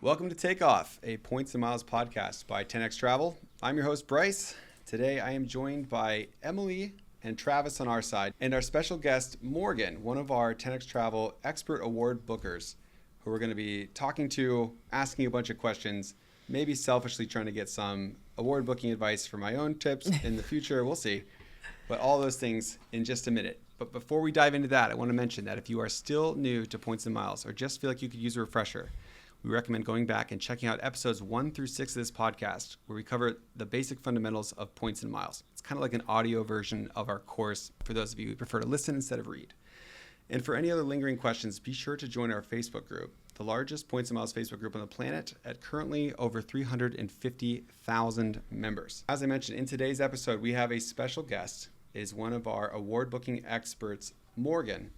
Welcome to Takeoff, a Points and Miles podcast by 10xTravel. I'm your host, Bryce. Today I am joined by Emily and Travis on our side, and our special guest, Morgan, one of our 10xTravel expert award bookers, who we're going to be talking to, asking a bunch of questions, maybe selfishly trying to get some award booking advice for my own tips in the future. We'll see. But all those things in just a minute. But before we dive into that, I want to mention that if you are still new to Points and Miles or just feel like you could use a refresher, we recommend going back and checking out episodes 1 through 6 of this podcast, where we cover the basic fundamentals of Points and Miles. It's kind of like an audio version of our course for those of you who prefer to listen instead of read. And for any other lingering questions, be sure to join our Facebook group, the largest Points and Miles Facebook group on the planet, at currently over 350,000 members. As I mentioned, in today's episode, we have a special guest. It is one of our award booking experts, Morgan,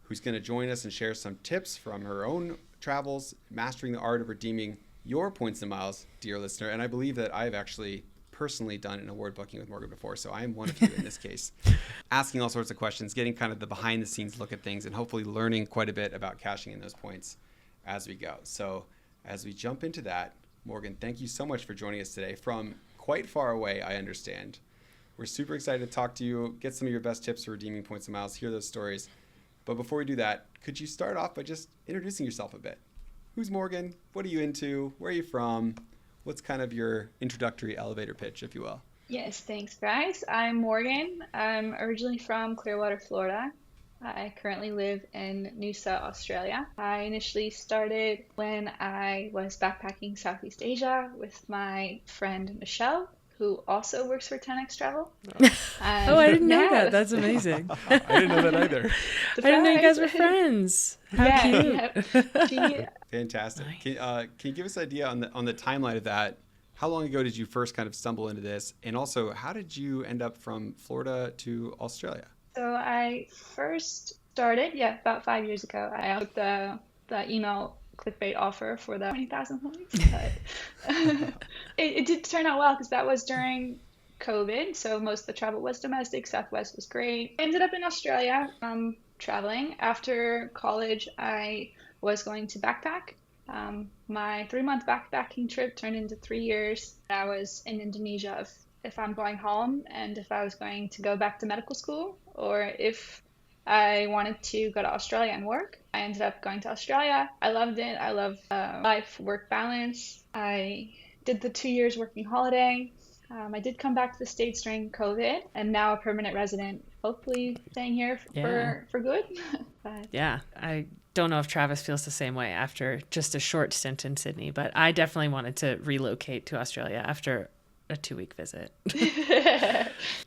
who's going to join us and share some tips from her own travels, mastering the art of redeeming your points and miles, dear listener. And I believe that I've actually personally done an award booking with Morgan before, so I am one of you in this case, asking all sorts of questions, getting kind of the behind the scenes look at things, and hopefully learning quite a bit about cashing in those points as we go. So as we jump into that, Morgan, thank you so much for joining us today from quite far away, I understand. We're super excited to talk to you, get some of your best tips for redeeming points and miles, hear those stories. But before we do that, could you start off by just introducing yourself a bit? Who's Morgan? What are you into? Where are you from? What's kind of your introductory elevator pitch, if you will? Yes, thanks, guys. I'm Morgan. I'm originally from Clearwater, Florida. I currently live in Noosa, Australia. I initially started when I was backpacking Southeast Asia with my friend Michelle, who also works for 10xTravel. Oh, I didn't know that. That's amazing. I didn't know that either. I didn't know you guys were friends. How cute. Yeah. Fantastic. Nice. Can you give us an idea on the timeline of that? How long ago did you first kind of stumble into this? And also, how did you end up from Florida to Australia? So I first started, about 5 years ago. I took the email clickbait offer for the 20,000 points, but it did turn out well because that was during COVID, so most of the travel was domestic. Southwest was great. Ended up in Australia traveling. After college, I was going to backpack. My 3-month backpacking trip turned into 3 years. I was in Indonesia if I'm going home and if I was going to go back to medical school, or if I wanted to go to Australia and work. I ended up going to Australia. I loved it. I love life-work balance. I did the 2 years working holiday. I did come back to the States during COVID, and now a permanent resident, hopefully staying here for good. But Yeah, I don't know if Travis feels the same way after just a short stint in Sydney, but I definitely wanted to relocate to Australia after a 2-week visit.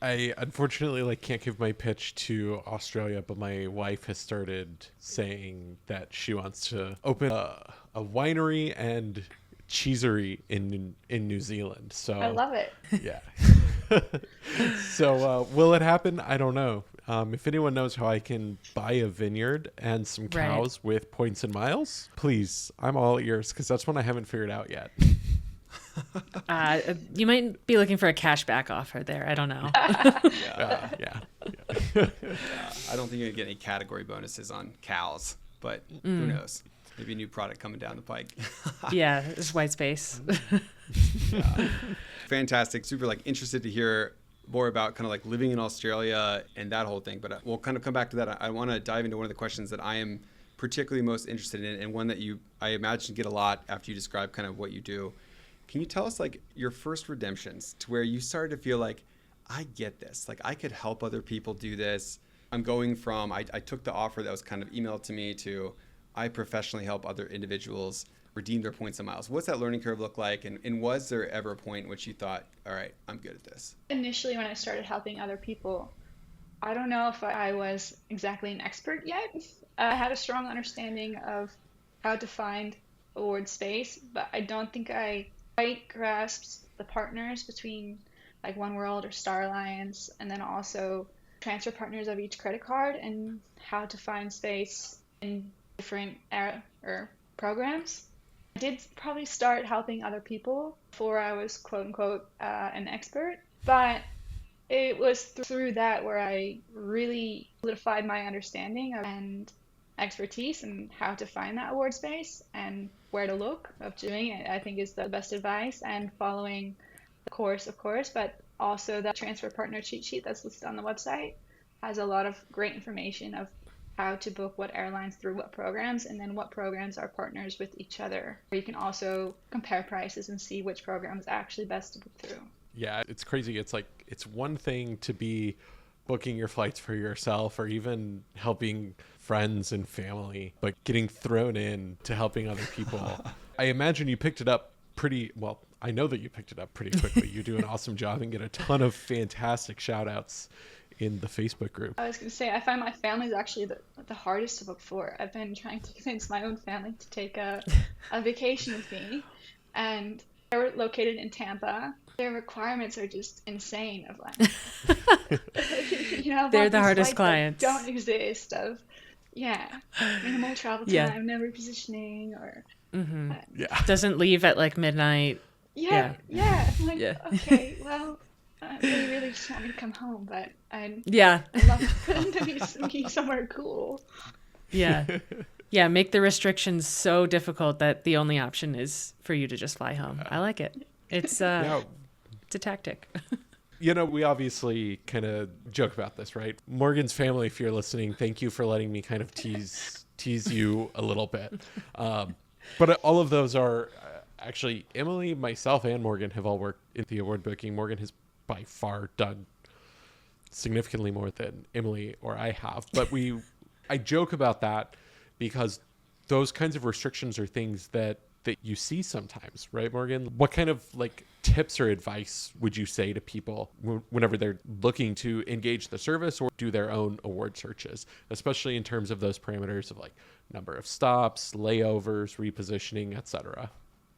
I unfortunately can't give my pitch to Australia, but my wife has started saying that she wants to open a winery and cheesery in New Zealand. So I love it. Yeah. So will it happen? I don't know. If anyone knows how I can buy a vineyard and some cows with points and miles, please, I'm all ears, because that's one I haven't figured out yet. You might be looking for a cashback offer there. I don't know. Yeah. I don't think you're going to get any category bonuses on cows, but who knows? Maybe a new product coming down the pike. Yeah, it's white space. Fantastic. Super interested to hear more about kind of living in Australia and that whole thing. But we'll kind of come back to that. I want to dive into one of the questions that I am particularly most interested in, and one that I imagine get a lot after you describe kind of what you do. Can you tell us your first redemptions to where you started to feel like, I get this, I could help other people do this. I'm going from, I took the offer that was kind of emailed to me to, I professionally help other individuals redeem their points and miles. What's that learning curve look like? And was there ever a point in which you thought, all right, I'm good at this? Initially, when I started helping other people, I don't know if I was exactly an expert yet. I had a strong understanding of how to find award space, but I don't think I quite grasped the partners between One World or Star Alliance, and then also transfer partners of each credit card, and how to find space in different programs. I did probably start helping other people before I was quote unquote an expert, but it was through that where I really solidified my understanding and expertise and how to find that award space and where to look of doing it, I think is the best advice, and following the course, of course, but also the transfer partner cheat sheet that's listed on the website has a lot of great information of how to book what airlines through what programs, and then what programs are partners with each other. You can also compare prices and see which program is actually best to book through. Yeah, it's crazy. It's like, it's one thing to be booking your flights for yourself or even helping friends and family, but getting thrown in to helping other people. I imagine you picked it up pretty well. I know that you picked it up pretty quickly. You do an awesome job and get a ton of fantastic shout outs in the Facebook group. I was going to say, I find my family is actually the hardest to book for. I've been trying to convince my own family to take a vacation with me, and they're located in Tampa. Their requirements are just insane of like, they're the hardest clients. Don't exist of, minimal travel time, no repositioning, or doesn't leave at like midnight. I'm like, okay, well, they really just want me to come home, but I'd love for them to be somewhere cool. Yeah, make the restrictions so difficult that the only option is for you to just fly home. I like it. It's it's a tactic. We obviously kind of joke about this, right? Morgan's family, if you're listening, thank you for letting me kind of tease you a little bit. But all of those are actually, Emily, myself, and Morgan have all worked in the award booking. Morgan has by far done significantly more than Emily or I have. But I joke about that because those kinds of restrictions are things that you see sometimes, right, Morgan? What kind of like tips or advice would you say to people whenever they're looking to engage the service or do their own award searches, especially in terms of those parameters of like number of stops, layovers, repositioning, etc.?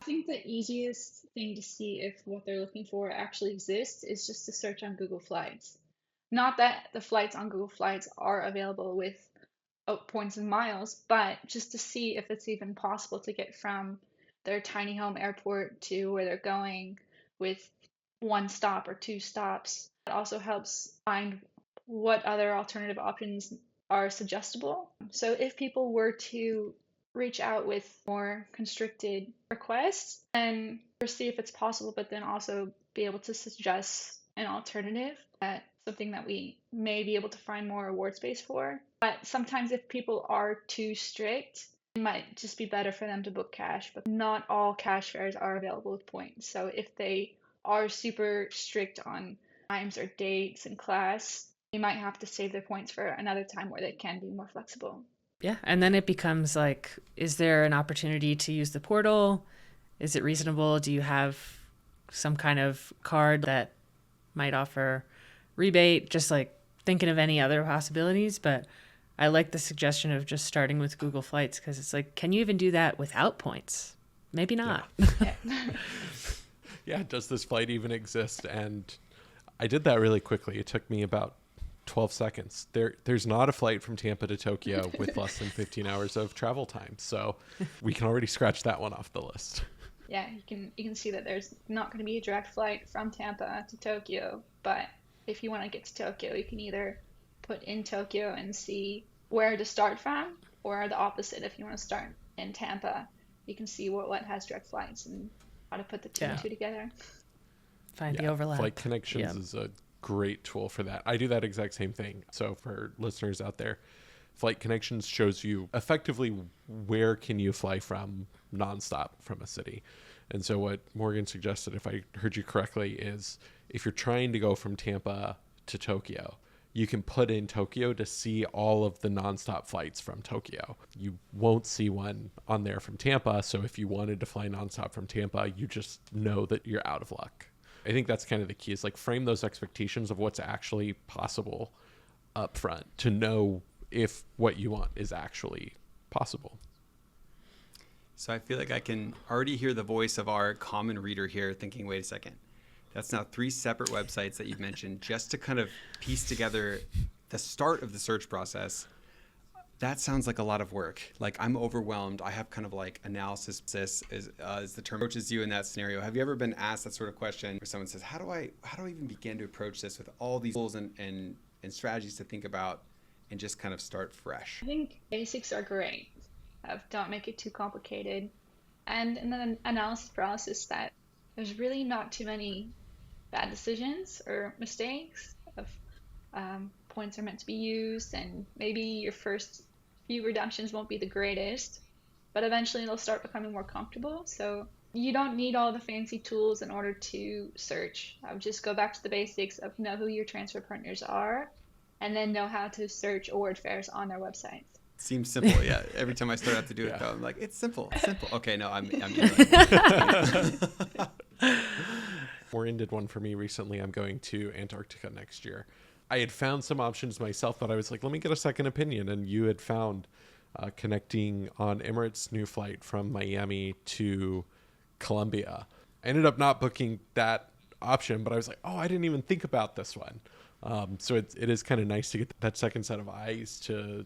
I think the easiest thing to see if what they're looking for actually exists is just to search on Google Flights. Not that the flights on Google Flights are available with points and miles, but just to see if it's even possible to get from their tiny home airport to where they're going with one stop or two stops. It also helps find what other alternative options are suggestible. So if people were to reach out with more constricted requests and see if it's possible, but then also be able to suggest an alternative, something that we may be able to find more award space for. But sometimes if people are too strict, it might just be better for them to book cash, but not all cash fares are available with points. So if they are super strict on times or dates and class, they might have to save their points for another time where they can be more flexible. Yeah, and then it becomes like, is there an opportunity to use the portal? Is it reasonable? Do you have some kind of card that might offer rebate? Just like thinking of any other possibilities. But I like the suggestion of just starting with Google Flights, because it's like, can you even do that without points? Maybe not. Yeah, does this flight even exist? And I did that really quickly. It took me about 12 seconds. There's not a flight from Tampa to Tokyo with less than 15 hours of travel time. So we can already scratch that one off the list. Yeah, you can see that there's not going to be a direct flight from Tampa to Tokyo, but if you want to get to Tokyo, you can either put in Tokyo and see where to start from, or the opposite. If you want to start in Tampa, you can see what has direct flights and how to put the two and two together. Find the overlap. Flight Connections is a great tool for that. I do that exact same thing. So for listeners out there, Flight Connections shows you effectively where can you fly from nonstop from a city. And so what Morgan suggested, if I heard you correctly, is if you're trying to go from Tampa to Tokyo, you can put in Tokyo to see all of the nonstop flights from Tokyo. You won't see one on there from Tampa. So if you wanted to fly nonstop from Tampa, you just know that you're out of luck. I think that's kind of the key, is like frame those expectations of what's actually possible up front to know if what you want is actually possible. So I feel like I can already hear the voice of our common reader here thinking, wait a second, that's now 3 separate websites that you've mentioned just to kind of piece together the start of the search process. That sounds like a lot of work. Like, I'm overwhelmed. I have kind of like analysis is the term approaches you in that scenario. Have you ever been asked that sort of question where someone says, how do I even begin to approach this with all these tools and strategies to think about and just kind of start fresh? I think basics are great. Don't make it too complicated. And in the analysis paralysis that there's really not too many bad decisions or mistakes of points are meant to be used, and maybe your first few redemptions won't be the greatest, but eventually they'll start becoming more comfortable. So you don't need all the fancy tools in order to search. I would just go back to the basics of know who your transfer partners are, and then know how to search award fairs on their websites. Seems simple, yeah. Every time I start out to do it, though, I'm like, it's simple. Okay, no, I'm Maureen did one for me recently. I'm going to Antarctica next year. I had found some options myself, but I was like, let me get a second opinion. And you had found connecting on Emirates' new flight from Miami to Colombia. I ended up not booking that option, but I was like, oh, I didn't even think about this one. So it is kind of nice to get that second set of eyes to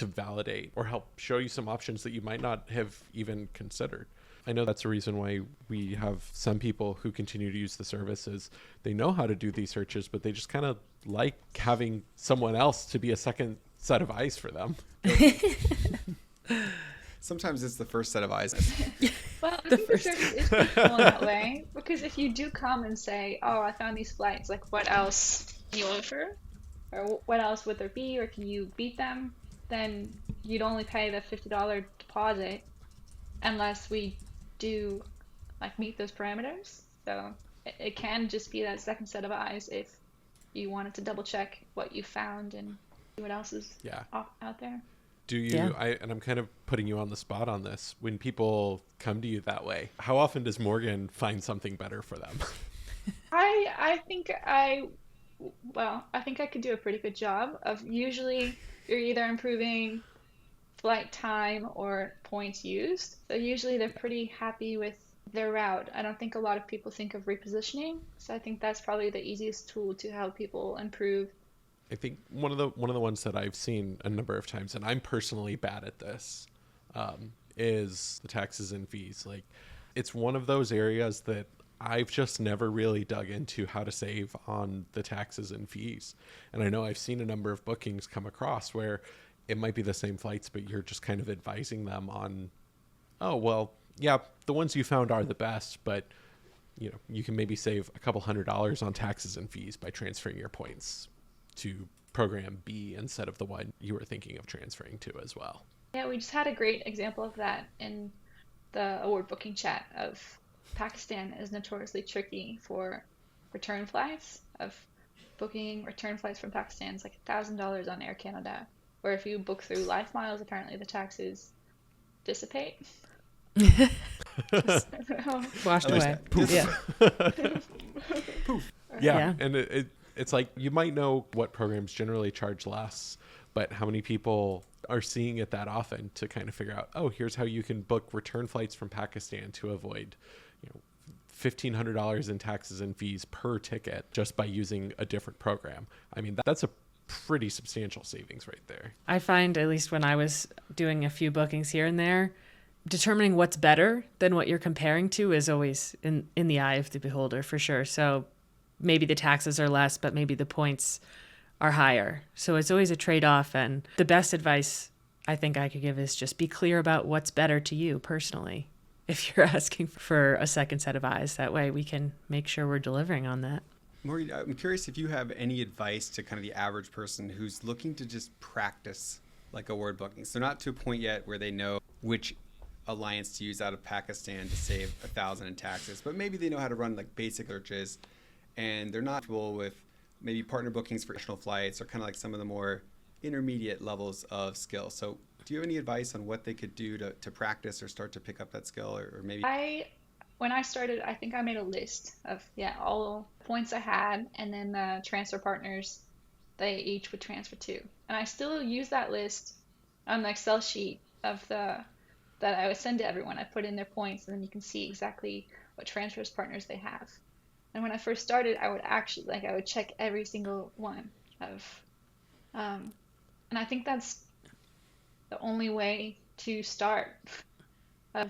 validate or help show you some options that you might not have even considered. I know that's the reason why we have some people who continue to use the service is they know how to do these searches, but they just kind of like having someone else to be a second set of eyes for them. Sometimes it's the first set of eyes. Well, I think the service is pretty cool in that way, because if you do come and say, oh, I found these flights, like what else can you offer? Or what else would there be? Or can you beat them? Then you'd only pay the $50 deposit unless we do like meet those parameters. So it can just be that second set of eyes if you wanted to double check what you found and see what else is out there. Do you, and I'm kind of putting you on the spot on this, when people come to you that way, how often does Morgan find something better for them? I think I could do a pretty good job of, usually you're either improving flight time or points used. So usually they're pretty happy with their route. I don't think a lot of people think of repositioning. So I think that's probably the easiest tool to help people improve. I think one of the ones that I've seen a number of times, and I'm personally bad at this, is the taxes and fees. Like, it's one of those areas that I've just never really dug into how to save on the taxes and fees. And I know I've seen a number of bookings come across where it might be the same flights, but you're just kind of advising them on, oh, well, yeah, the ones you found are the best, but you know, you can maybe save a couple $100 on taxes and fees by transferring your points to program B instead of the one you were thinking of transferring to as well. Yeah, we just had a great example of that in the award booking chat of Pakistan is notoriously tricky for return flights. Of booking return flights from Pakistan is like $1,000 on Air Canada, where if you book through Life Miles, apparently the taxes dissipate. Washed away. Poof. Yeah. Poof. Yeah. And it's like, you might know what programs generally charge less, but how many people are seeing it that often to kind of figure out, oh, here's how you can book return flights from Pakistan to avoid, $1,500 in taxes and fees per ticket just by using a different program. I mean, that's a pretty substantial savings right there. I find, at least when I was doing a few bookings here and there, determining what's better than what you're comparing to is always in the eye of the beholder, for sure. So maybe the taxes are less, but maybe the points are higher. So it's always a trade-off. And the best advice I think I could give is just be clear about what's better to you personally. If you're asking for a second set of eyes, that way we can make sure we're delivering on that. Maureen, I'm curious if you have any advice to kind of the average person who's looking to just practice like award booking. So not to a point yet where they know which alliance to use out of Pakistan to save $1,000 in taxes, but maybe they know how to run like basic searches, and they're not comfortable with maybe partner bookings for international flights or kind of like some of the more intermediate levels of skill. So do you have any advice on what they could do to practice or start to pick up that skill, or maybe? When I started, I think I made a list of all the points I had, and then the transfer partners they each would transfer to. And I still use that list on the Excel sheet of that I would send to everyone. I put in their points, and then you can see exactly what transfers partners they have. And when I first started, I would actually I would check every single one of, and I think that's the only way to start.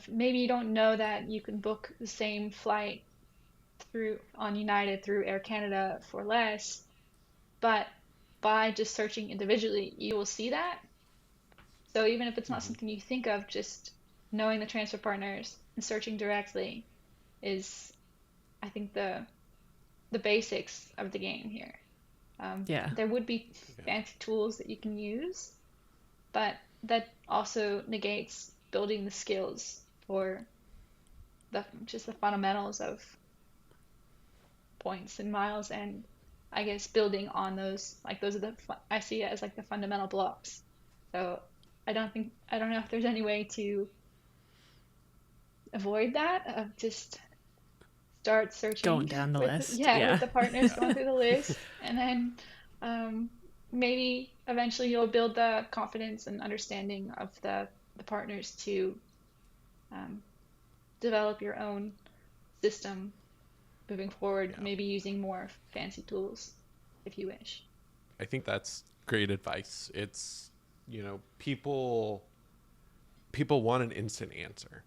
Maybe you don't know that you can book the same flight on United through Air Canada for less, but by just searching individually, you will see that. So even if it's not Mhm. something you think of, just knowing the transfer partners and searching directly is, I think, the basics of the game here. Yeah. There would be Yeah. fancy tools that you can use, but that also negates building the skills for the fundamentals of points and miles, and I guess building on those, like those are I see it as like the fundamental blocks. So I don't know if there's any way to avoid that, of just start Going searching down the with, list. yeah, with Yeah. the partners, Yeah. going through the list, and then um, maybe eventually you'll build the confidence and understanding of the partners to um, develop your own system moving forward, Yeah. maybe using more fancy tools if you wish. I think that's great advice. It's, people want an instant answer,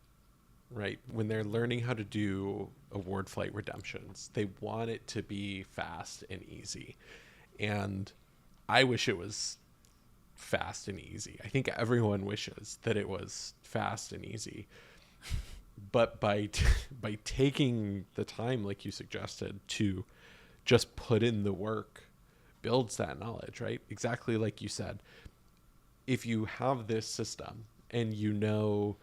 right? When they're learning how to do award flight redemptions, they want it to be fast and easy. And I wish it was fast and easy. I think everyone wishes that it was fast and easy. But by taking the time, like you suggested, to just put in the work, builds that knowledge, right? Exactly like you said. If you have this system and you know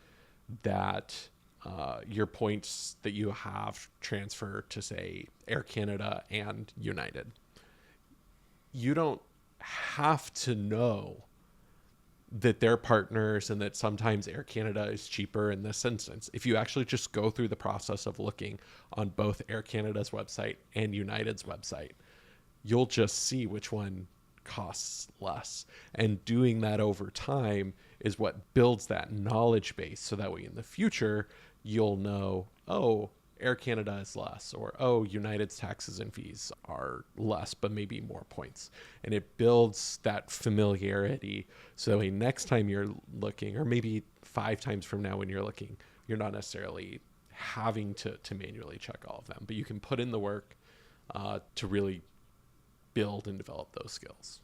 that your points that you have transfer to, say, Air Canada and United, you don't have to know that they're partners and that sometimes Air Canada is cheaper in this instance. If you actually just go through the process of looking on both Air Canada's website and United's website, you'll just see which one costs less. And doing that over time is what builds that knowledge base, so that way in the future you'll know, oh, Air Canada is less, or oh, United's taxes and fees are less, but maybe more points. And it builds that familiarity, so that next time you're looking, or maybe 5 times from now when you're looking, you're not necessarily having to manually check all of them, but you can put in the work to really build and develop those skills.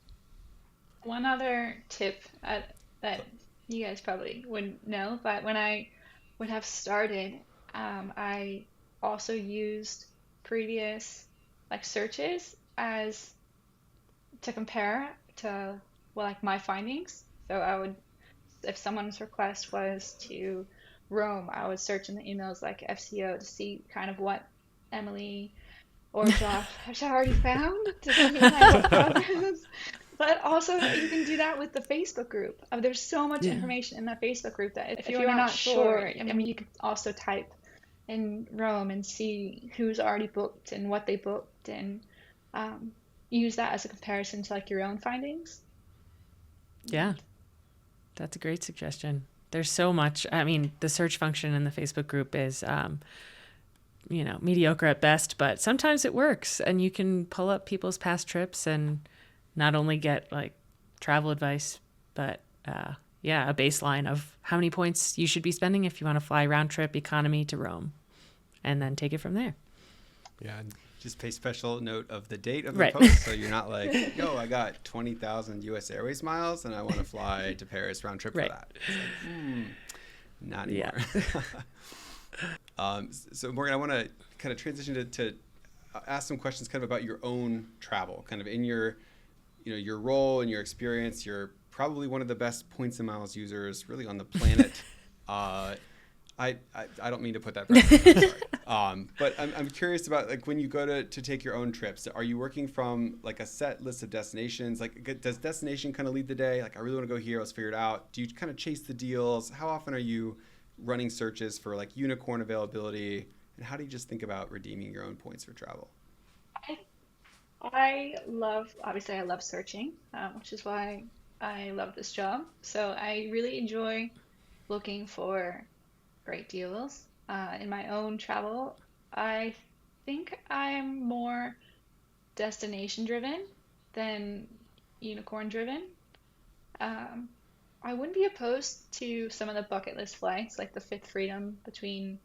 One other tip that you guys probably wouldn't know, but when I would have started, I also used previous like searches as to compare to, well, like my findings. So I would, if someone's request was to Rome, I would search in the emails like FCO to see kind of what Emily or Josh have already found, to see like what progress. But also you can do that with the Facebook group. There's so much Yeah. information in that Facebook group that if you're not sure, I mean, you could also type in Rome and see who's already booked and what they booked, and um, use that as a comparison to like your own findings. Yeah. That's a great suggestion. There's so much. I mean, the search function in the Facebook group is, mediocre at best, but sometimes it works, and you can pull up people's past trips and not only get like travel advice, but a baseline of how many points you should be spending if you want to fly round trip economy to Rome, and then take it from there. Yeah. Just pay special note of the date of the Right. post, so you're not like, yo, I got 20,000 U.S. Airways miles and I want to fly to Paris round trip Right. for that. It's like, not Yeah. anymore. So Morgan, I want to kind of transition to ask some questions kind of about your own travel, kind of in your, your role and your experience. You're probably one of the best points and miles users really on the planet. I don't mean to put that pressure. I'm sorry. But I'm curious about, like, when you go to take your own trips, are you working from like a set list of destinations? Like, does destination kind of lead the day? Like, I really want to go here, let's figure it out. Do you kind of chase the deals? How often are you running searches for like unicorn availability? And how do you just think about redeeming your own points for travel? Obviously, I love searching, which is why I love this job. So I really enjoy looking for great deals. In my own travel, I think I'm more destination driven than unicorn driven. Um, I wouldn't be opposed to some of the bucket list flights, like the Fifth Freedom between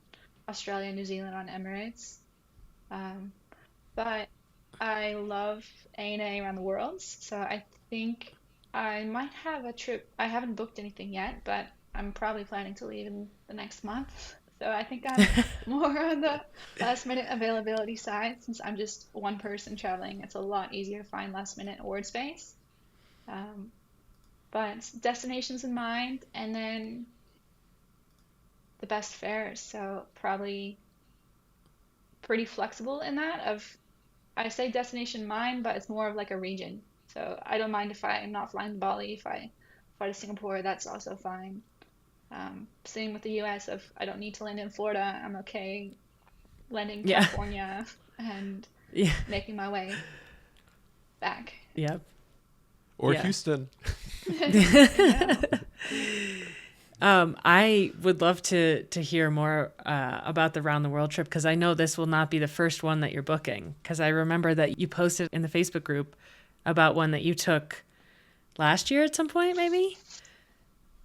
Australia and New Zealand on Emirates. Um, but I love ANA around the world, so I think I might have a trip. I haven't booked anything yet, but I'm probably planning to leave in the next month. So I think I'm more on the last minute availability side since I'm just one person traveling. It's a lot easier to find last minute award space. Um, but destinations in mind, and then the best fares. So probably pretty flexible in that of I say destination in mind, but it's more of like a region. So I don't mind if I'm not flying to Bali. If I fly to Singapore, that's also fine. Same with the US. If I don't need to land in Florida, I'm okay landing in Yeah. California and Yeah. making my way back. Yep. Or Yeah. Houston. Yeah. I would love to hear more about the round the world trip because I know this will not be the first one that you're booking. Because I remember that you posted in the Facebook group about one that you took last year at some point, maybe.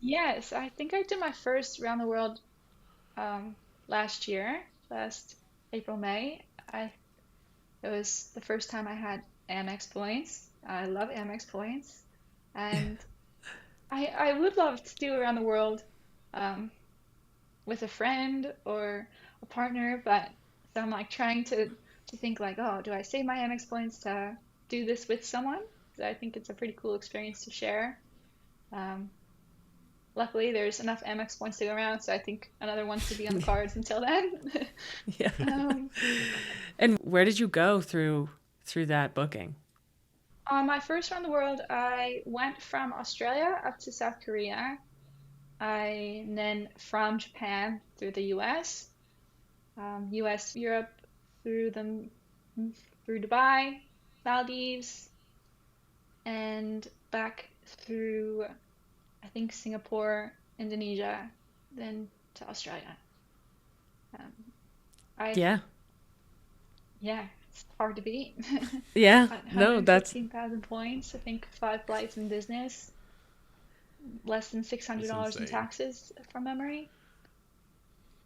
Yes, I think I did my first round the world um, last year, last April, May. I It was the first time I had Amex points. I love Amex points, and I would love to do around the world um, with a friend or a partner, but so I'm like trying to think like, oh, do I save my Amex points to do this with someone? 'Cause I think it's a pretty cool experience to share. Um, Luckily, there's enough Amex points to go around, so I think another one could be on the cards until then. Yeah. Um, And where did you go through that booking? on my first round the world, I went from Australia up to South Korea. And then from Japan through the US, US, Europe, through the through Dubai, Maldives, and back through I think Singapore, Indonesia, then to Australia. Um, I Yeah. Yeah, it's hard to beat. Yeah. No, that's 115,000 points. I think five flights in business, less than That's $600 in insane. taxes from memory.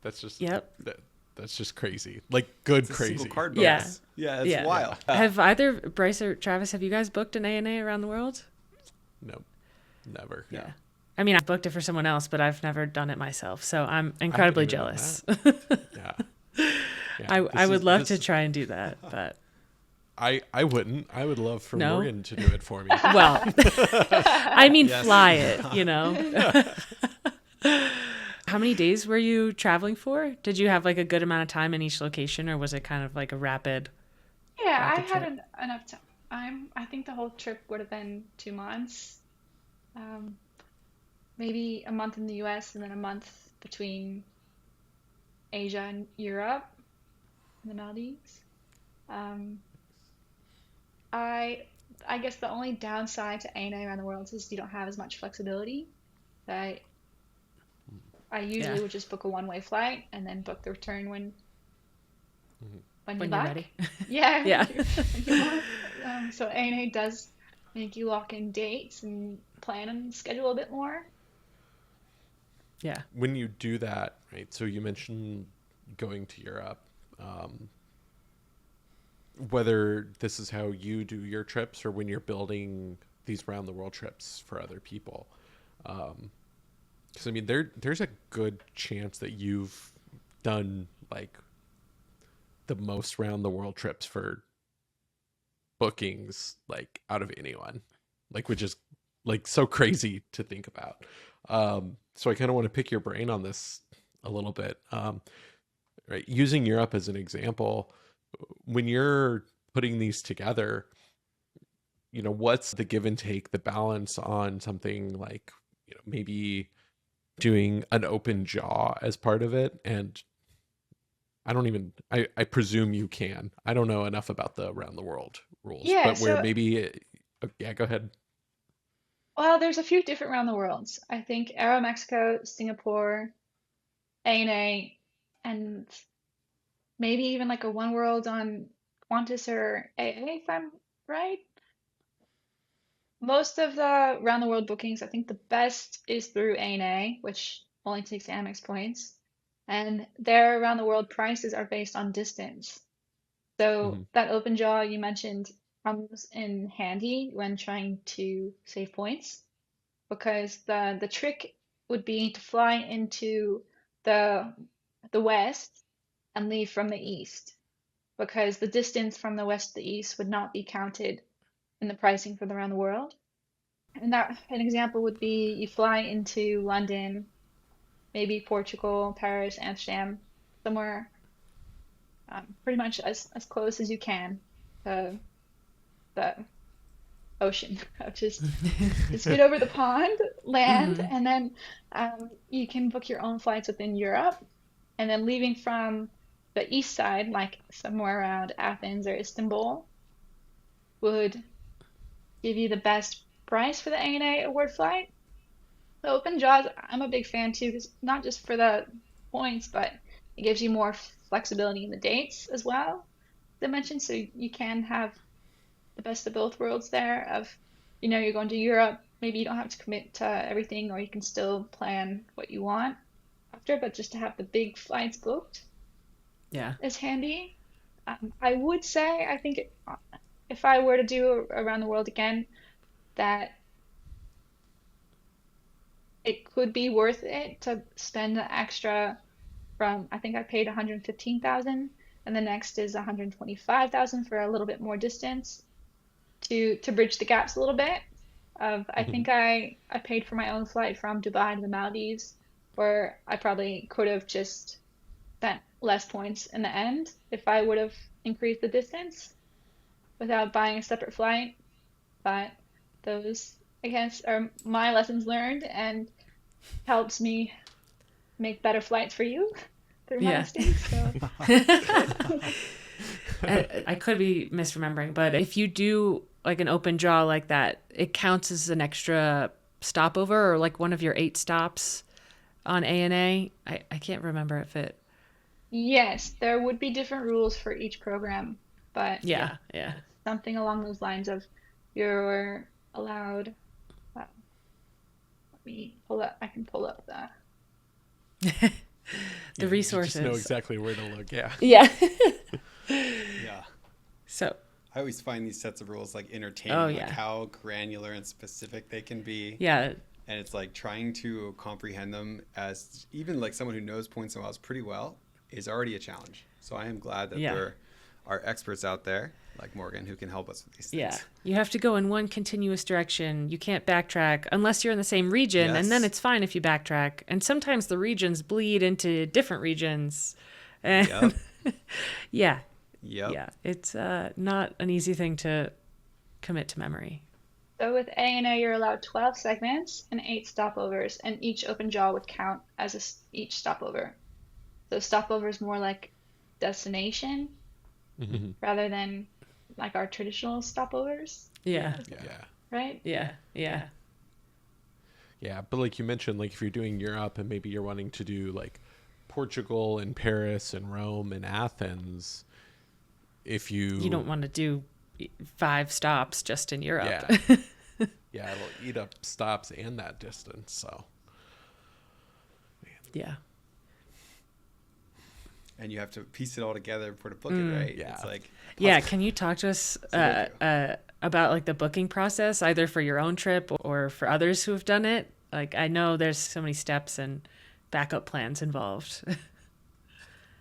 That's just yep. that. That's just crazy. Like good It's a single crazy. card Yeah. bonus. Yeah, it's Yeah. wild. Have either Bryce or Travis, have you guys booked an ANA around the world? No, never. No. Yeah. I mean, I've booked it for someone else, but I've never done it myself. So I'm I haven't incredibly even done jealous. that. Yeah. Yeah. I would love to This. try and do that, but I wouldn't. I would love for no. Morgan to do it for me. Well, I mean, Yes. fly it, you know? How many days were you traveling for? Did you have like a good amount of time in each location, or was it kind of like a Yeah, I rapid had trip? enough time. I think the whole trip would have been 2 months. Um, Maybe a month in the US and then a month between Asia and Europe and the Maldives. Um, I I guess the only downside to ANA around the world is you don't have as much flexibility. I I Yeah, usually would just book a one-way flight and then book the return when you're when you're back. ready. Yeah, Yeah. when you want. So ANA does make you lock in dates and plan and schedule a bit more. Yeah. When you do that, right? So you mentioned going to Europe. Um, whether this is how you do your trips or when you're building these round the world trips for other people. Because I mean, there's a good chance that you've done like the most round the world trips for bookings like out of anyone, like which is like so crazy to think about. So I kind of want to pick your brain on this a little bit. Right, using Europe as an example, when you're putting these together, you know, what's the give and take, the balance on something like, you know, maybe doing an open jaw as part of it. And I presume you can. I don't know enough about the around the world rules, Yeah, but where so maybe, yeah, go ahead. well, there's a few different around the worlds. I think Aero Mexico, Singapore, ANA, and maybe even like a one world on Qantas or AA, if I'm right. Most of the round the world bookings, I think the best is through ANA, which only takes Amex points. And their around the world prices are based on distance. So Mhm. that open jaw you mentioned comes in handy when trying to save points, because the trick would be to fly into the the west and leave from the east, because the distance from the west to the east would not be counted in the pricing for the around the world. And that an example would be you fly into London, maybe Portugal, Paris, Amsterdam, somewhere pretty much as close as you can to the ocean. Just get over the pond, land, Mm-hmm. and then you can book your own flights within Europe. And then leaving from the east side, like somewhere around Athens or Istanbul, would give you the best price for the ANA award flight. The open jaws, I'm a big fan too, because not just for the points, but it gives you more flexibility in the dates as well. As I mentioned, so you can have the best of both worlds there. Of, you're going to Europe, maybe you don't have to commit to everything, or you can still plan what you want after, but just to have the big flights booked Yeah. is handy. I would say, I think if I were to do around the world again, that it could be worth it to spend the extra from, I think I paid 115,000, and the next is 125,000 for a little bit more distance to bridge the gaps a little bit. I Mhm. think I paid for my own flight from Dubai to the Maldives, where I probably could have just spent less points in the end if I would have increased the distance without buying a separate flight. But those, I guess, are my lessons learned, and helps me make better flights for you through my Yeah. mistakes. So that's good. I could be misremembering, but if you do like an open jaw like that, it counts as an extra stopover or like one of your 8 stops on ANA. I can't remember if it. Yes, there would be different rules for each program, but yeah, Yeah, yeah. something along those lines of you're allowed. Let me pull up. I can pull up the. The Yeah, you just know resources. exactly where to look. Yeah. Yeah. Yeah. So, I always find these sets of rules like oh entertaining, like yeah. how granular and specific they can be. Yeah. And it's like trying to comprehend them as even like someone who knows points and miles pretty well is already a challenge. So I am glad that Yeah. there are experts out there like Morgan who can help us with these Yeah. things. You have to go in one continuous direction. You can't backtrack unless you're in the same region, and then Yes. it's fine if you backtrack. And sometimes the regions bleed into different regions. And Yep. yeah. Yep. Yeah. It's not an easy thing to commit to memory. So with ANA, you're allowed 12 segments and 8 stopovers, and each open jaw would count as each stopover. So stopover is more like destination Mhm. rather than like our traditional stopovers, Yeah. Yeah. right? Yeah. Yeah. Yeah. But like you mentioned, like if you're doing Europe and maybe you're wanting to do like Portugal and Paris and Rome and Athens, if You don't you, want to do 5 stops just in Europe. yeah, yeah, it'll eat up stops and that distance. So, Yeah. And you have to piece it all together before to book it, right? Yeah. It's like Yeah, can you talk to us So they about like the booking process, either for your own trip or for others who have done it? Like I know there's so many steps and backup plans involved.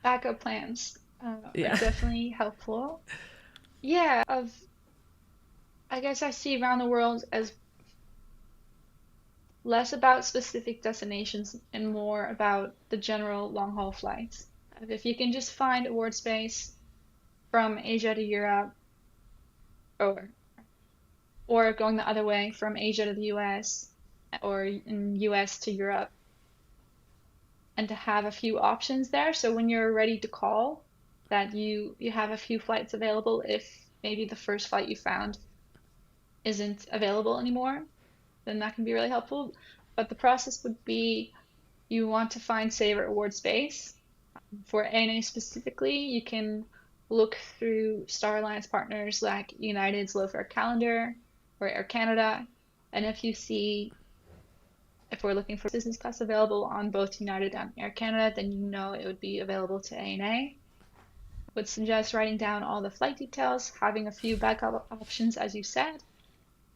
Backup plans are Yeah. definitely helpful. Yeah, I guess I see around the world as less about specific destinations and more about the general long haul flights. If you can just find award space from Asia to Europe, or going the other way from Asia to the US, or in US to Europe, and to have a few options there, so when you're ready to call, that you have a few flights available if maybe the first flight you found isn't available anymore, then that can be really helpful. But the process would be, you want to find saver award space. For ANA specifically, you can look through Star Alliance partners like United's low fare calendar or Air Canada. And if we're looking for business class available on both United and Air Canada, then you know it would be available to ANA. Would suggest writing down all the flight details, having a few backup options, as you said,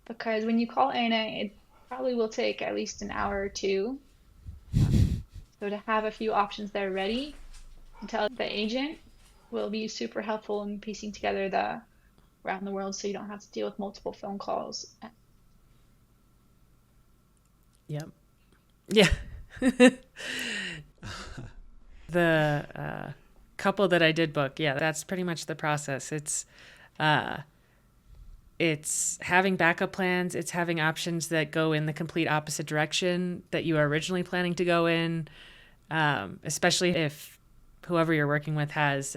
because when you call ANA, it probably will take at least an hour or two. So to have a few options there ready and tell the agent will be super helpful in piecing together the around the world so you don't have to deal with multiple phone calls. Yep. Yeah. The couple that I did book, yeah, that's pretty much the process. It's having backup plans. It's having options that go in the complete opposite direction that you were originally planning to go in, especially if whoever you're working with has,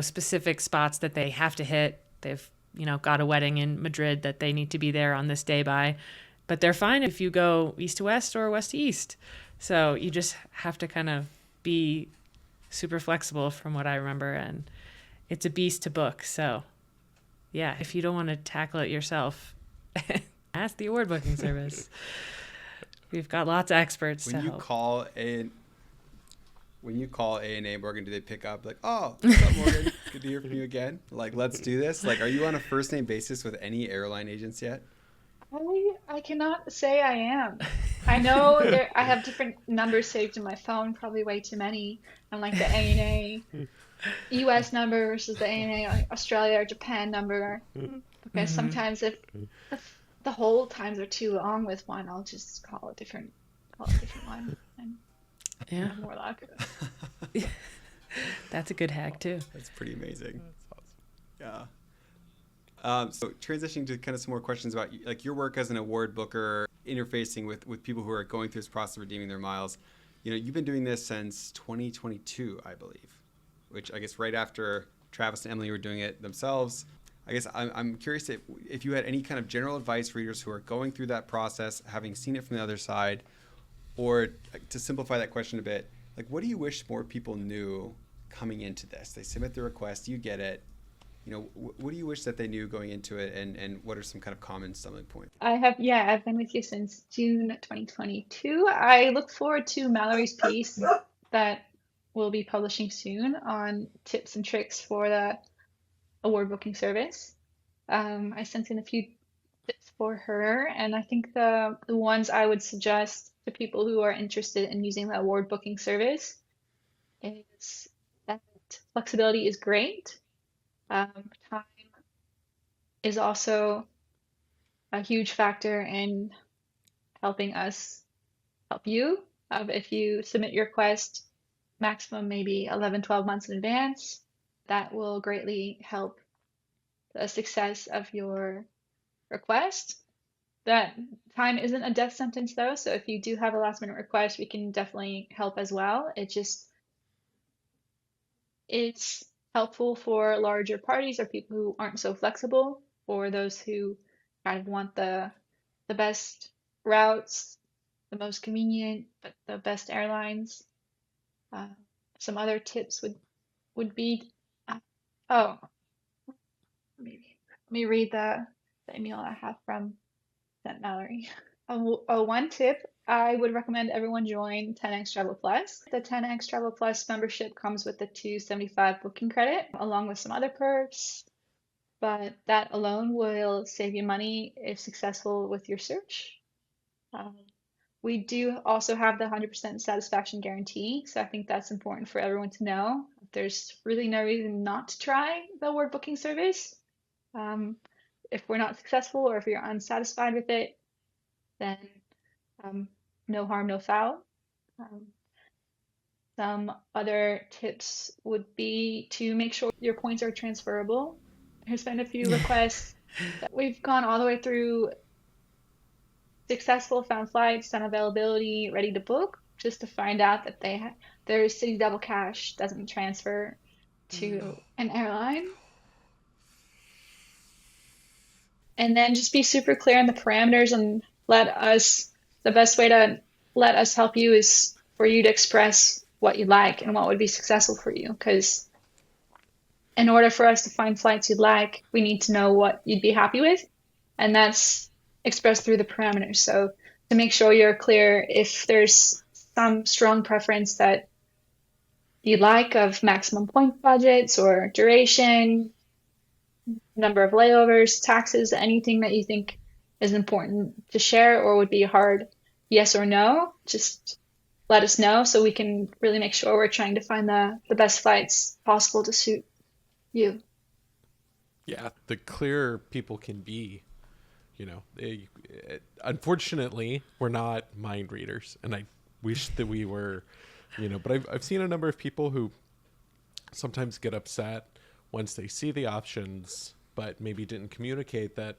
specific spots that they have to hit. They've, got a wedding in Madrid that they need to be there on this day by, but they're fine if you go east to west or west to east. So you just have to kind of be super flexible from what I remember, and it's a beast to book. So yeah, if you don't want to tackle it yourself, ask the award booking service. We've got lots of experts to help. When you call A&A, Morgan, do they pick up like, oh, what's up, Morgan? Good to hear from you again. Like, let's do this. Like, are you on a first name basis with any airline agents yet? I cannot say I am. I know I have different numbers saved in my phone, probably way too many. I'm like the ANA US number versus the ANA Australia or Japan number. Because sometimes if the hold times are too long with one, I'll just call a different one. And Yeah. have more luck. That's a good hack too. That's pretty amazing. That's awesome. Yeah. So transitioning to kind of some more questions about like your work as an award booker, interfacing with people who are going through this process of redeeming their miles. You've been doing this since 2022, I believe, which I guess right after Travis and Emily were doing it themselves. I guess I'm curious if you had any kind of general advice for readers who are going through that process, having seen it from the other side, or to simplify that question a bit, like what do you wish more people knew coming into this? They submit the request, you get it. What do you wish that they knew going into it, and what are some kind of common stumbling points? I've been with you since June 2022. I look forward to Mallory's piece that we'll be publishing soon on tips and tricks for the award booking service. I sent in a few tips for her, and I think the ones I would suggest to people who are interested in using the award booking service is that flexibility is great. Time is also a huge factor in helping us help you. If you submit your request maximum maybe 11, 12 months in advance, that will greatly help the success of your request. That time isn't a death sentence though, so if you do have a last minute request, we can definitely help as well. It's helpful for larger parties or people who aren't so flexible, or those who kind of want the best routes, the most convenient, but the best airlines. Some other tips would be, oh, maybe let me read the email I have from St. Mallory. One tip, I would recommend everyone join 10xTravel Plus. The 10xTravel Plus membership comes with the $275 booking credit, along with some other perks, but that alone will save you money if successful with your search. We do also have the 100% satisfaction guarantee, so I think that's important for everyone to know. There's really no reason not to try the award booking service. If we're not successful or if you're unsatisfied with it, then no harm, no foul. Some other tips would be to make sure your points are transferable. There's been a few requests that we've gone all the way through successful, found flights, done availability, ready to book, just to find out that their city double cash doesn't transfer to an airline. And then just be super clear on the parameters and the best way to let us help you is for you to express what you like and what would be successful for you. Because in order for us to find flights you'd like, we need to know what you'd be happy with. And that's expressed through the parameters. So to make sure you're clear, if there's some strong preference that you like of maximum point budgets or duration, number of layovers, taxes, anything that you think is important to share or would be a hard yes or no, just let us know so we can really make sure we're trying to find the best flights possible to suit you. Yeah, the clearer people can be, unfortunately, we're not mind readers, and I wish that we were, but I've seen a number of people who sometimes get upset once they see the options, but maybe didn't communicate that,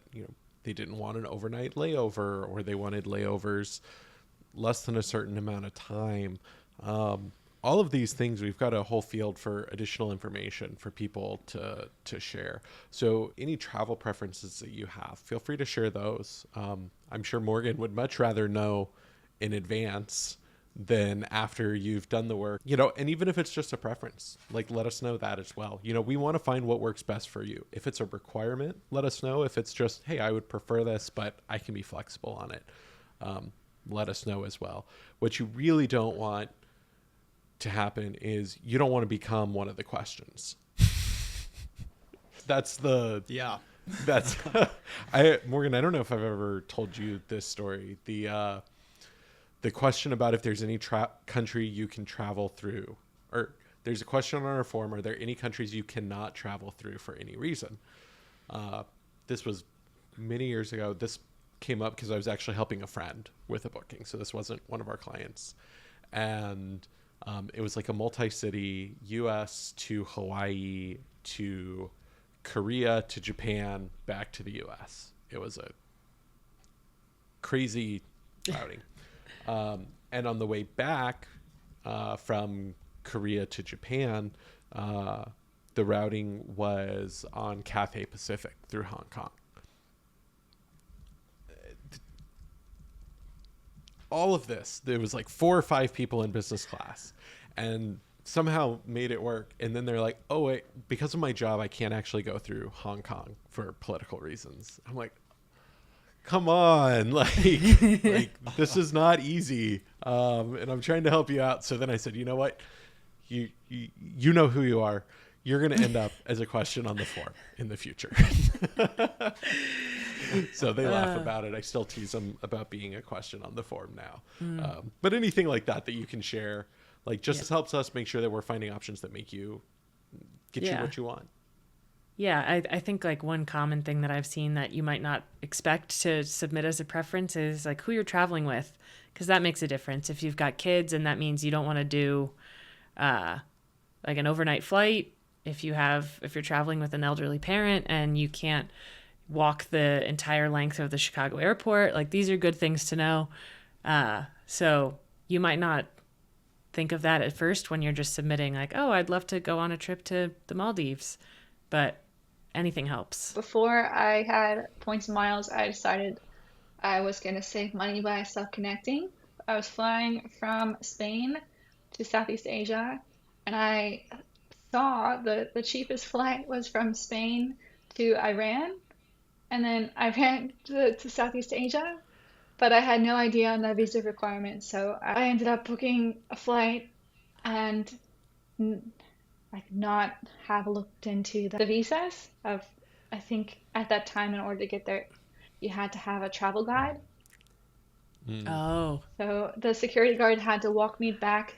they didn't want an overnight layover, or they wanted layovers less than a certain amount of time. All of these things, we've got a whole field for additional information for people to share. So any travel preferences that you have, feel free to share those. I'm sure Morgan would much rather know in advance than after you've done the work, and even if it's just a preference, like, let us know that as well. We want to find what works best for you. If it's a requirement, let us know. If it's just, hey, I would prefer this, but I can be flexible on it, let us know as well. What you really don't want to happen is you don't want to become one of the questions. That's Morgan, I don't know if I've ever told you this story. The question about if there's any country you can travel through, or there's a question on our form, are there any countries you cannot travel through for any reason? This was many years ago. This came up because I was actually helping a friend with a booking. So this wasn't one of our clients. And it was like a multi-city, US to Hawaii to Korea to Japan back to the US. It was a crazy routing. And on the way back from Korea to Japan, the routing was on Cathay Pacific through Hong Kong. All of this, there was like 4 or 5 people in business class, and somehow made it work. And then they're like, oh wait, because of my job, I can't actually go through Hong Kong for political reasons. I'm like, come on, like this is not easy. And I'm trying to help you out. So then I said, you know what? You know who you are. You're going to end up as a question on the form in the future. So they laugh about it. I still tease them about being a question on the form now. But anything like that you can share, like, just helps us make sure that we're finding options that make you get you what you want. Yeah, I think like one common thing that I've seen that you might not expect to submit as a preference is like who you're traveling with, because that makes a difference. If you've got kids and that means you don't want to do like an overnight flight, if you're traveling with an elderly parent and you can't walk the entire length of the Chicago airport, like these are good things to know. So you might not think of that at first when you're just submitting like, oh, I'd love to go on a trip to the Maldives, but anything helps. Before I had points and miles, I decided I was going to save money by self-connecting. I was flying from Spain to Southeast Asia, and I saw the cheapest flight was from Spain to Iran, and then Iran to Southeast Asia, but I had no idea on the visa requirements, so I ended up booking a flight and I did not have looked into the visas of, I think at that time in order to get there, you had to have a travel guide. Oh. So the security guard had to walk me back,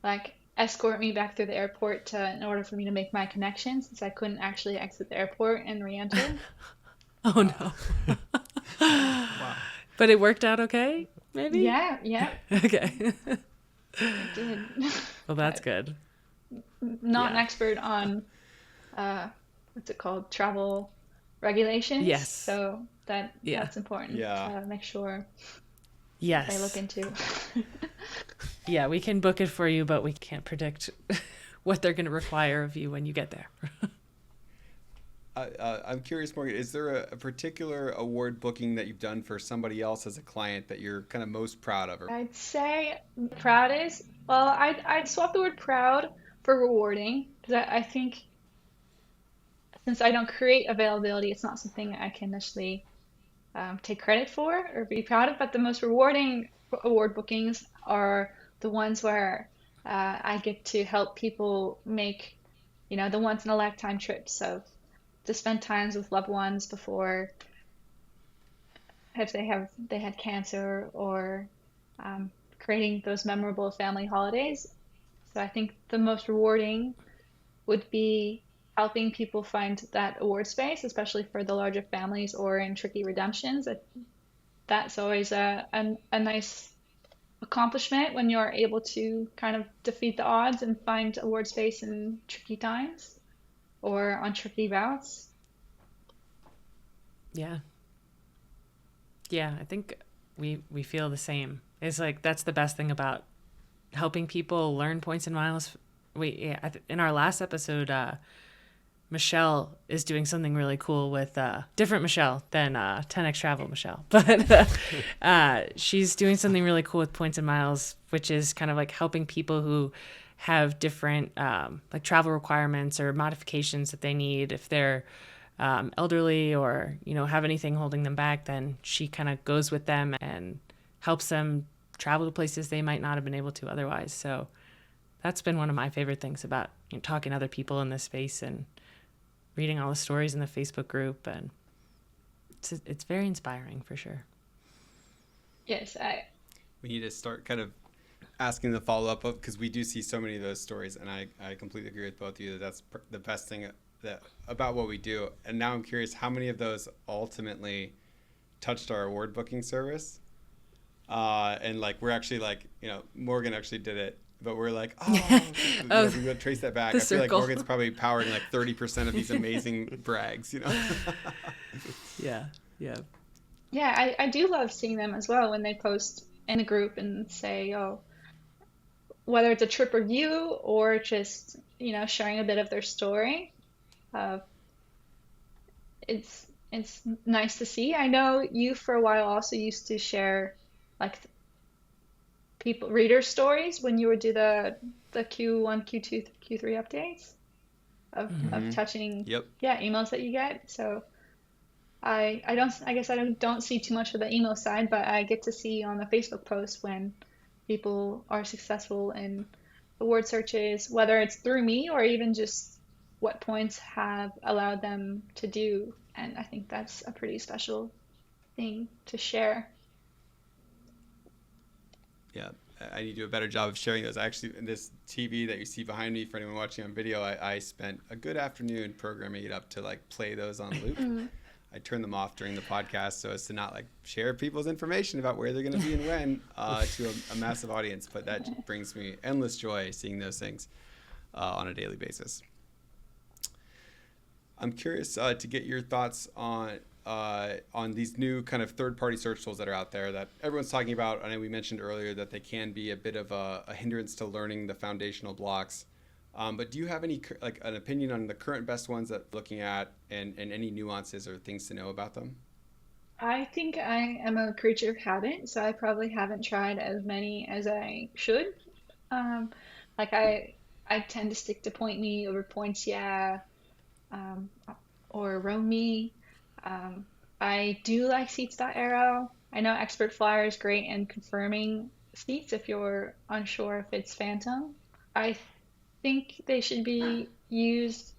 like escort me back through the airport in order for me to make my connection, since I couldn't actually exit the airport and re-enter. Oh no. Wow. But it worked out okay, maybe? Yeah, Okay. it did. Well, that's good. Not an expert on what's it called, travel regulations. Yes. So that's important to make sure they look into. Yeah, we can book it for you, but we can't predict what they're going to require of you when you get there. I'm curious, Morgan, is there a particular award booking that you've done for somebody else as a client that you're kind of most proud of? I'd say proudest. Well, I'd swap the word proud for rewarding, because I think since I don't create availability, it's not something I can necessarily take credit for or be proud of. But the most rewarding award bookings are the ones where I get to help people make, the once in a lifetime trips of to spend times with loved ones before if they had cancer or um, creating those memorable family holidays. So I think the most rewarding would be helping people find that award space, especially for the larger families or in tricky redemptions. That's always a nice accomplishment when you're able to kind of defeat the odds and find award space in tricky times or on tricky routes. Yeah. Yeah, I think we feel the same. It's like that's the best thing about helping people learn points and miles. In our last episode, Michelle is doing something really cool with different Michelle than 10xTravel Michelle, but she's doing something really cool with points and miles, which is kind of like helping people who have different like travel requirements or modifications that they need. If they're elderly or have anything holding them back, then she kind of goes with them and helps them travel to places they might not have been able to otherwise. So that's been one of my favorite things about talking to other people in this space and reading all the stories in the Facebook group, and it's very inspiring for sure. Yes, We need to start kind of asking the follow-up because we do see so many of those stories, and I completely agree with both of you that that's the best thing about what we do. And now I'm curious how many of those ultimately touched our award booking service, and like we're actually like Morgan actually did it, but we're like we gotta trace that back. I feel like Morgan's probably powering like 30% of these amazing brags. Yeah. I do love seeing them as well when they post in the group and say, oh, whether it's a trip review or just sharing a bit of their story. It's nice to see. I know you for a while also used to share like reader stories when you would do the Q1, Q2, Q3 updates of touching emails that you get. So I guess I don't see too much of the email side, but I get to see on the Facebook posts when people are successful in the word searches, whether it's through me or even just what points have allowed them to do. And I think that's a pretty special thing to share. Yeah, I need to do a better job of sharing those. Actually, in this TV that you see behind me, for anyone watching on video, I spent a good afternoon programming it up to like play those on loop. I turn them off during the podcast so as to not like share people's information about where they're going to be and when to a massive audience. But that brings me endless joy seeing those things on a daily basis. I'm curious to get your thoughts on these new kind of third-party search tools that are out there that everyone's talking about. I know we mentioned earlier that they can be a bit of a hindrance to learning the foundational blocks. But do you have any an opinion on the current best ones that you're looking at and any nuances or things to know about them? I think I am a creature of habit, so I probably haven't tried as many as I should. Like I tend to stick to Point Me over Points Yeah, or Roam Me. I do like Seats.arrow. I know Expert Flyer is great in confirming seats if you're unsure if it's Phantom. I think they should be used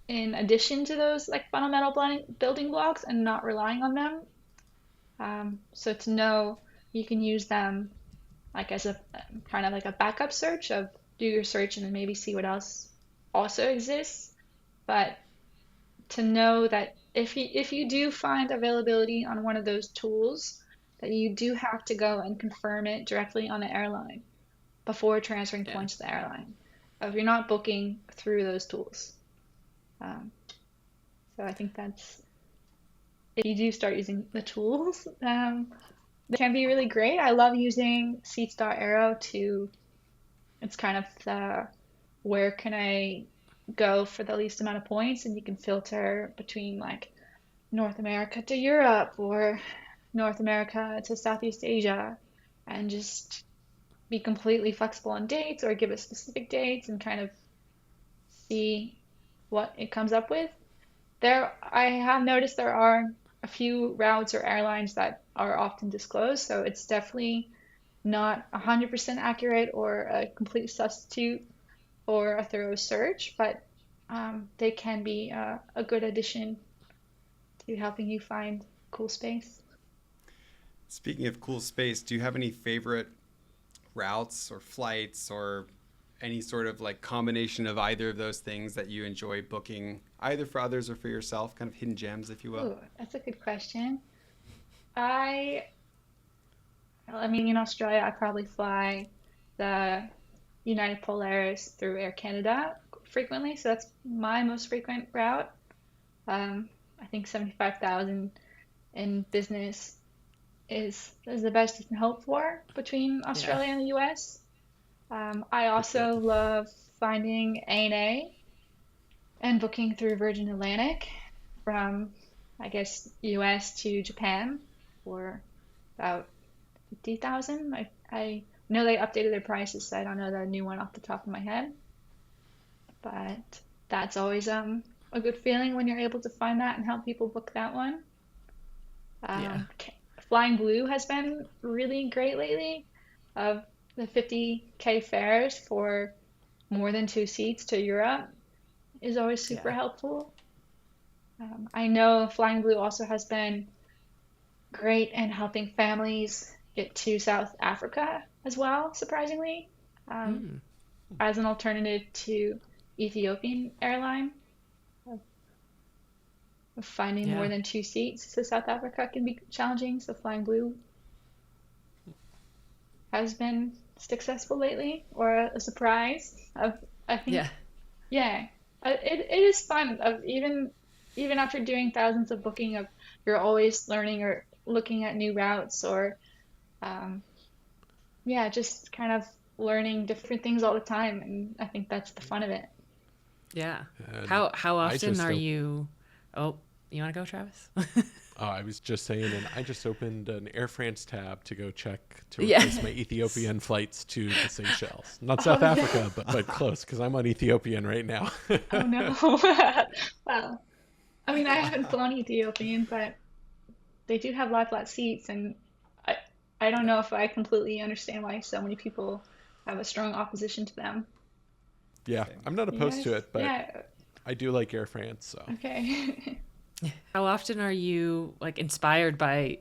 in addition to those like fundamental building blocks and not relying on them. So to know you can use them like as a kind of like a backup search of do your search and then maybe see what else also exists. But to know that if you do find availability on one of those tools, that you do have to go and confirm it directly on the airline before transferring points to the airline. If you're not booking through those tools. So I think that's, if you do start using the tools, they can be really great. I love using Seats.arrow it's kind of the, where can I go for the least amount of points, and you can filter between like North America to Europe or North America to Southeast Asia and just be completely flexible on dates or give it specific dates and kind of see what it comes up with. I have noticed there are a few routes or airlines that are often disclosed, so it's definitely not 100% accurate or a complete substitute or a thorough search, but they can be a good addition to helping you find cool space. Speaking of cool space, do you have any favorite routes or flights or any sort of like combination of either of those things that you enjoy booking either for others or for yourself, kind of hidden gems, if you will? Ooh, that's a good question. I, I mean, in Australia, I probably fly the United Polaris through Air Canada frequently, so that's my most frequent route. I think 75,000 in business is the best you can hope for between Yeah. Australia and the US. I also love finding ANA and booking through Virgin Atlantic from, I guess, US to Japan for about 50,000. I know they updated their prices, so I don't know the new one off the top of my head. But that's always a good feeling when you're able to find that and help people book that one. Yeah. Flying Blue has been really great lately. Of the 50K fares for more than 2 seats to Europe is always super Yeah. helpful. I know Flying Blue also has been great in helping families get to South Africa as well, surprisingly, um, Mm. as an alternative to Ethiopian airline. Finding more Yeah. than 2 seats to South Africa can be challenging, so Flying Blue has been successful lately, or a surprise. I think, Yeah. yeah, it is fun. Even after doing thousands of booking, you're always learning or looking at new routes, or um, yeah, just kind of learning different things all the time, and I think that's the fun of it. Yeah. And How I often just are opened. you? Oh, you want to go, Travis? Oh, I was just saying, and I just opened an Air France tab to go check to Yeah. replace my Ethiopian flights to the Seychelles. Not Oh South no! Africa, but close, because I'm on Ethiopian right now. Oh no! Wow. I mean, I haven't flown Ethiopian, but they do have lie flat seats, and I I don't Yeah, know if I completely understand why so many people have a strong opposition to them. Yeah, same. I'm not You opposed to guys? it, but Yeah. I do like Air France, so. Okay. How often are you like inspired by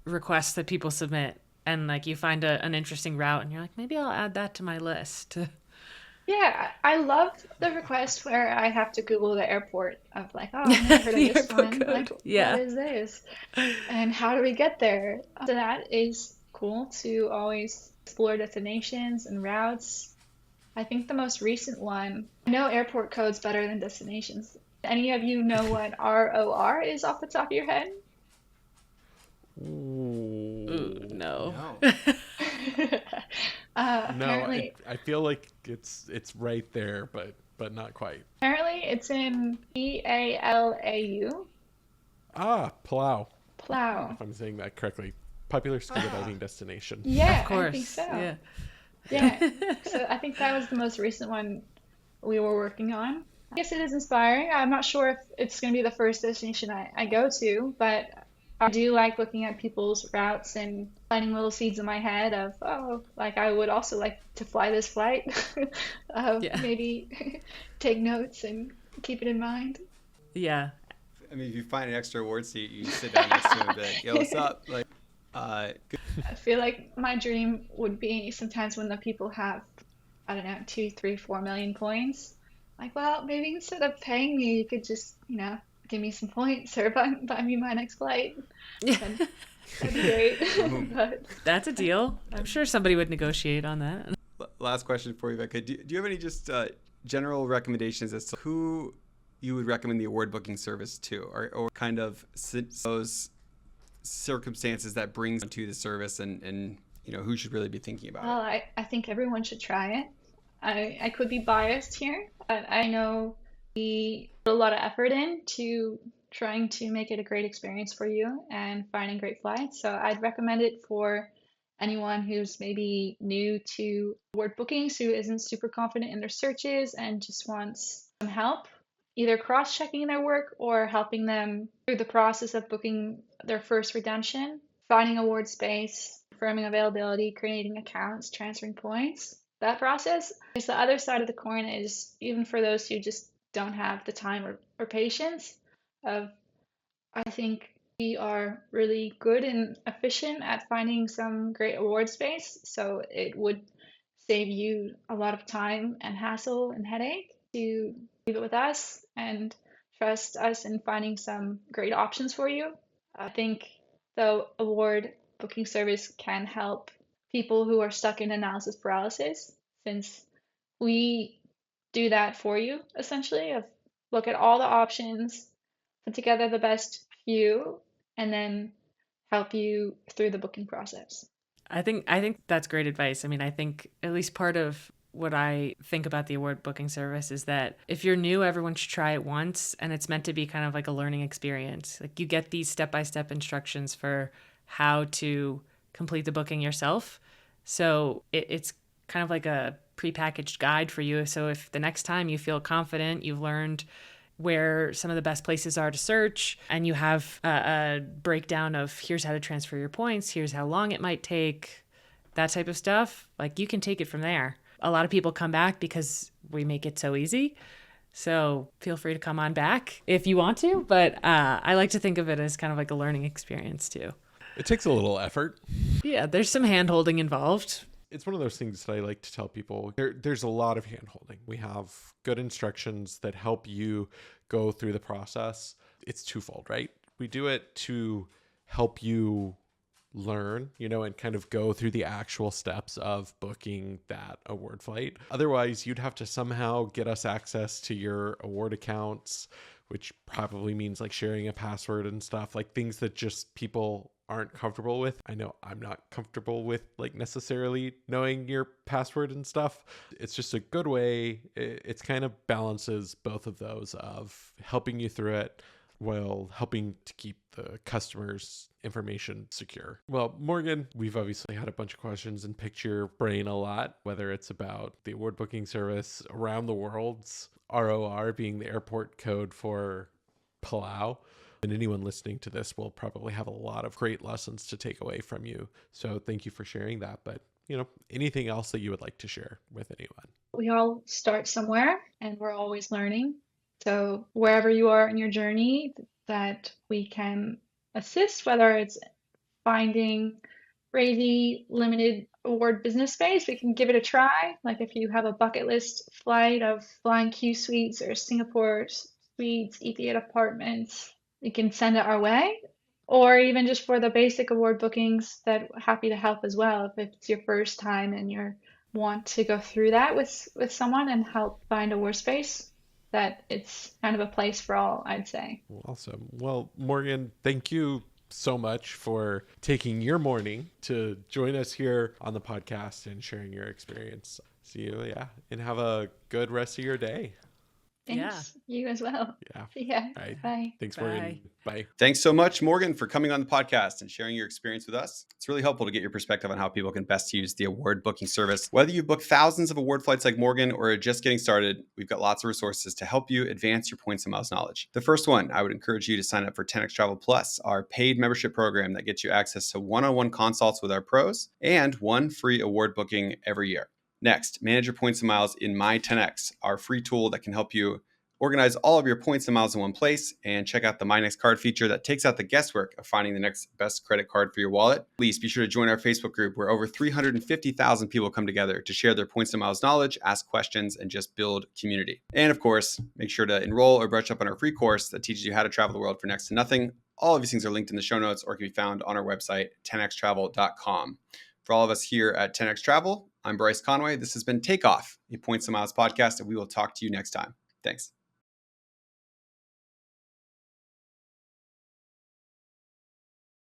requests that people submit and like you find an interesting route and you're like, maybe I'll add that to my list? Yeah, I love the request where I have to Google the airport of like, oh, I've never heard of The this airport one. code. Like, what Yeah. is this? And how do we get there? So that is cool to always explore destinations and routes. I think the most recent one, I know airport codes better than destinations. Any of you know what ROR is off the top of your head? Ooh, Ooh. no. No. No, Apparently, I feel like it's right there, but not quite. apparently it's in PALAU, Ah, Palau, Plow. if I'm saying that correctly. Popular scuba Ah, diving destination. Of Yeah, I think course. so. Yeah. Yeah. So I think that was the most recent one we were working on. I guess it is inspiring. I'm not sure if it's going to be the first destination I go to, but I do like looking at people's routes and planting little seeds in my head of, oh, like I would also like to fly this flight. Yeah. Maybe take notes and keep it in mind. Yeah. I mean, if you find an extra award seat, you sit down next to him and be like, "Yo, what's up?" Like, good. I feel like my dream would be sometimes when the people have, I don't know, 2, 3, 4 million points. Like, well, maybe instead of paying me, you could just, give me some points or buy me my next flight. That'd, that'd be great. Boom. But That's a deal. I'm sure somebody would negotiate on that. Last question for you, Becca. Do you have any just general recommendations as to who you would recommend the award booking service to, or kind of those circumstances that brings to the service, and who should really be thinking about well, it? I think everyone should try it. I could be biased here, but I know we put a lot of effort in to trying to make it a great experience for you and finding great flights. So I'd recommend it for anyone who's maybe new to word bookings, who isn't super confident in their searches and just wants some help, either cross-checking their work or helping them through the process of booking their first redemption, finding a ward space, confirming availability, creating accounts, transferring points. That process is the other side of the coin is even for those who just don't have the time or patience of I think we are really good and efficient at finding some great award space. So it would save you a lot of time and hassle and headache to leave it with us and trust us in finding some great options for you. I think the award booking service can help people who are stuck in analysis paralysis since we do that for you essentially of look at all the options, put together the best few, and then help you through the booking process. I think that's great advice. I mean, I think at least part of what I think about the award booking service is that if you're new, everyone should try it once, and it's meant to be kind of like a learning experience. Like you get these step-by-step instructions for how to complete the booking yourself. So it's kind of like a prepackaged guide for you. So if the next time you feel confident, you've learned where some of the best places are to search, and you have a breakdown of here's how to transfer your points, here's how long it might take, that type of stuff, like you can take it from there. A lot of people come back because we make it so easy. So feel free to come on back if you want to, but I like to think of it as kind of like a learning experience too. It takes a little effort. Yeah, there's some hand-holding involved. It's one of those things that I like to tell people. There's a lot of hand-holding. We have good instructions that help you go through the process. It's twofold, right? We do it to help you learn, and kind of go through the actual steps of booking that award flight. Otherwise, you'd have to somehow get us access to your award accounts, which probably means like sharing a password and stuff, like things that just people aren't comfortable with. I know I'm not comfortable with like necessarily knowing your password and stuff. It's just a good way. It's kind of balances both of those of helping you through it while helping to keep the customer's information secure. Well, Morgan, we've obviously had a bunch of questions and picked your brain a lot, whether it's about the award booking service around the world's ROR being the airport code for Palau. And anyone listening to this will probably have a lot of great lessons to take away from you. So thank you for sharing that. But, anything else that you would like to share with anyone? We all start somewhere and we're always learning. So wherever you are in your journey that we can assist, whether it's finding crazy limited award business space, we can give it a try. Like if you have a bucket list flight of flying Q suites or Singapore suites, Etihad apartments, you can send it our way. Or even just for the basic award bookings, that happy to help as well. If it's your first time and you want to go through that with someone and help find a workspace, that it's kind of a place for all, I'd say. Awesome. Well, Morgan, thank you so much for taking your morning to join us here on the podcast and sharing your experience. See you, and have a good rest of your day. Thanks. Yeah. You as well. Yeah. See ya. All right. Bye. Thanks, Bye. Morgan. Bye. Thanks so much, Morgan, for coming on the podcast and sharing your experience with us. It's really helpful to get your perspective on how people can best use the award booking service. Whether you book thousands of award flights like Morgan or are just getting started, we've got lots of resources to help you advance your points and miles knowledge. The first one, I would encourage you to sign up for 10xTravel Plus, our paid membership program that gets you access to one-on-one consults with our pros and one free award booking every year. Next, manage your points and miles in My 10x, our free tool that can help you organize all of your points and miles in one place, and check out the My Next Card feature that takes out the guesswork of finding the next best credit card for your wallet. Please be sure to join our Facebook group where over 350,000 people come together to share their points and miles knowledge, ask questions, and just build community. And of course, make sure to enroll or brush up on our free course that teaches you how to travel the world for next to nothing. All of these things are linked in the show notes or can be found on our website, 10xtravel.com. For all of us here at 10xTravel, I'm Bryce Conway. This has been Takeoff, a Points and Miles podcast, and we will talk to you next time. Thanks.